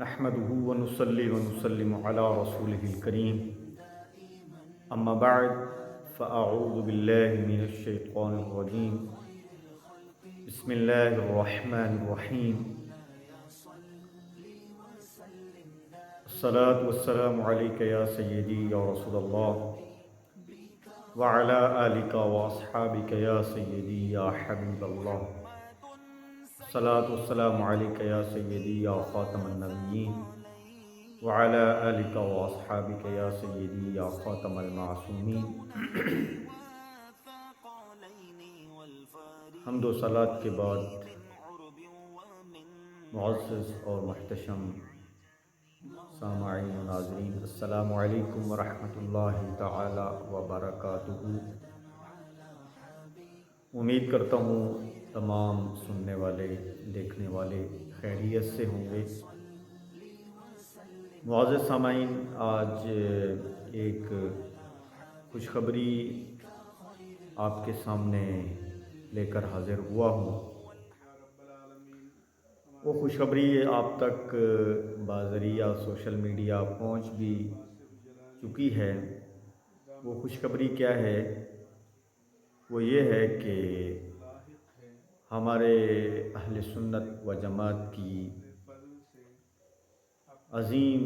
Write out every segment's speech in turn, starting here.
نحمده ونصلي ونسلم على رسوله الكريم أما بعد فأعوذ بالله من الشيطان الرجيم بسم الله الرحمن الرحيم الصلاة والسلام عليك يا سيدي يا رسول الله وعلى آلك وأصحابك يا سيدي يا حبيب الله الصلاة والسلام عليك يا سيدي يا خاتم النبيين وعلى آلك وأصحابك يا سيدي يا خاتم المعصومين حمد و صلات کے بعد معزز اور محتشم سامعین و ناظرین، السلام علیکم ورحمۃ اللہ تعالی وبرکاتہ۔ امید کرتا ہوں تمام سننے والے دیکھنے والے خیریت سے ہوں گے۔ معزز سامعین، آج ایک خوشخبری آپ کے سامنے لے کر حاضر ہوا ہوں۔ وہ خوشخبری آپ تک بذریعہ سوشل میڈیا پہنچ بھی چکی ہے۔ وہ خوشخبری کیا ہے؟ وہ یہ ہے کہ ہمارے اہل سنت و جماعت کی عظیم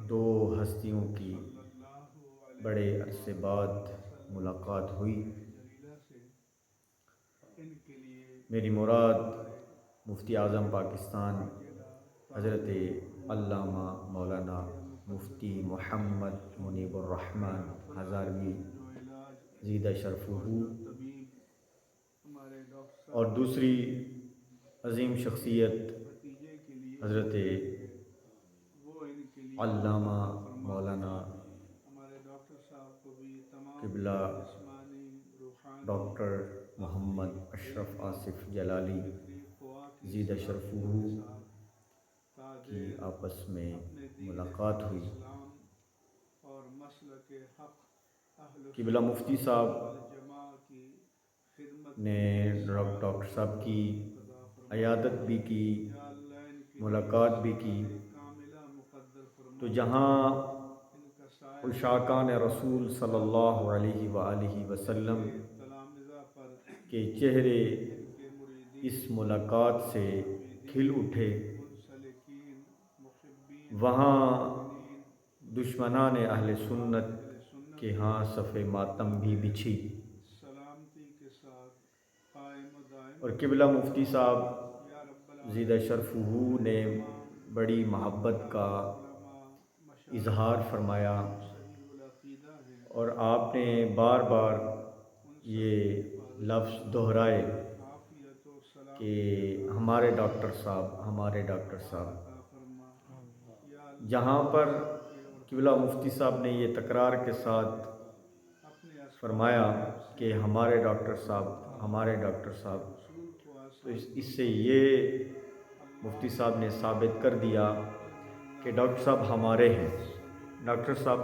دو ہستیوں کی بڑے عرصے بعد ملاقات ہوئی۔ میری مراد مفتی اعظم پاکستان حضرت علامہ مولانا مفتی محمد منیب الرحمن ہزاروی زیدہ شرفہ، اور دوسری عظیم شخصیت حضرت علامہ مولانا قبلہ ڈاکٹر محمد اشرف آصف جلالی زیدہ شرفہ کی آپس میں ملاقات ہوئی۔ قبلہ مفتی صاحب نے ڈاکٹر صاحب کی عیادت بھی کی، ملاقات بھی کی، تو جہاں عشاقان رسول صلی اللہ علیہ وآلہ وسلم کے چہرے اس ملاقات سے کھل اٹھے، وہاں دشمنان اہل سنت کے ہاں صف ماتم بھی بچھی، اور قبلہ مفتی صاحب زیدہ شرفہ نے بڑی محبت کا اظہار فرمایا، اور آپ نے بار بار یہ لفظ دہرائے کہ ہمارے ڈاکٹر صاحب، ہمارے ڈاکٹر صاحب۔ جہاں پر قبلہ مفتی صاحب نے یہ تکرار کے ساتھ فرمایا کہ ہمارے ڈاکٹر صاحب، ہمارے ڈاکٹر صاحب، تو اس سے یہ مفتی صاحب نے ثابت کر دیا کہ ڈاکٹر صاحب ہمارے ہیں، ڈاکٹر صاحب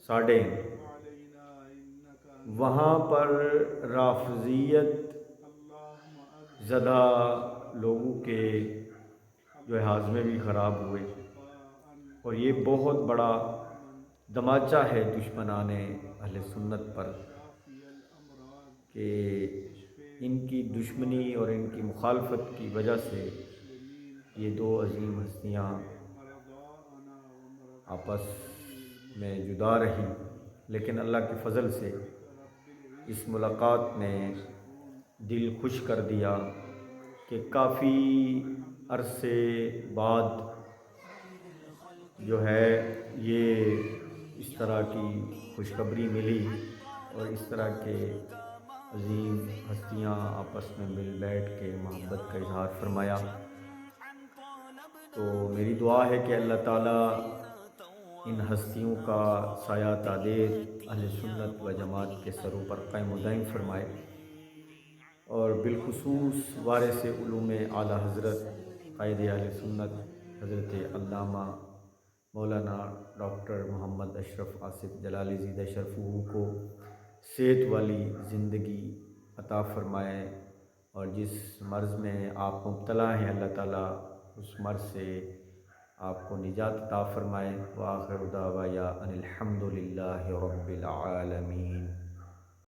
ساڈے ہیں۔ وہاں پر رافضیت زدہ لوگوں کے جو ہے ہاضمے بھی خراب ہوئے، اور یہ بہت بڑا دماچہ ہے دشمنان اہل سنت پر کہ ان کی دشمنی اور ان کی مخالفت کی وجہ سے یہ دو عظیم ہستیاں آپس میں جدا رہی، لیکن اللہ کے فضل سے اس ملاقات نے دل خوش کر دیا کہ کافی عرصے بعد جو ہے یہ اس طرح کی خوشخبری ملی، اور اس طرح کے عظیم ہستیاں آپس میں مل بیٹھ کے محبت کا اظہار فرمایا۔ تو میری دعا ہے کہ اللہ تعالیٰ ان ہستیوں کا سایہ تعدیر اہل سنت و جماعت کے سروں پر قائم و دائم فرمائے، اور بالخصوص وارث علوم اعلیٰ حضرت قائد اہل سنت حضرت علامہ مولانا ڈاکٹر محمد اشرف آصف جلالی زیدہ شرفہ کو صحت والی زندگی عطا فرمائے، اور جس مرض میں آپ مبتلا ہیں اللہ تعالیٰ اس مرض سے آپ کو نجات عطا فرمائے۔ وآخر دعوایا ان الحمد للہ رب العالمین۔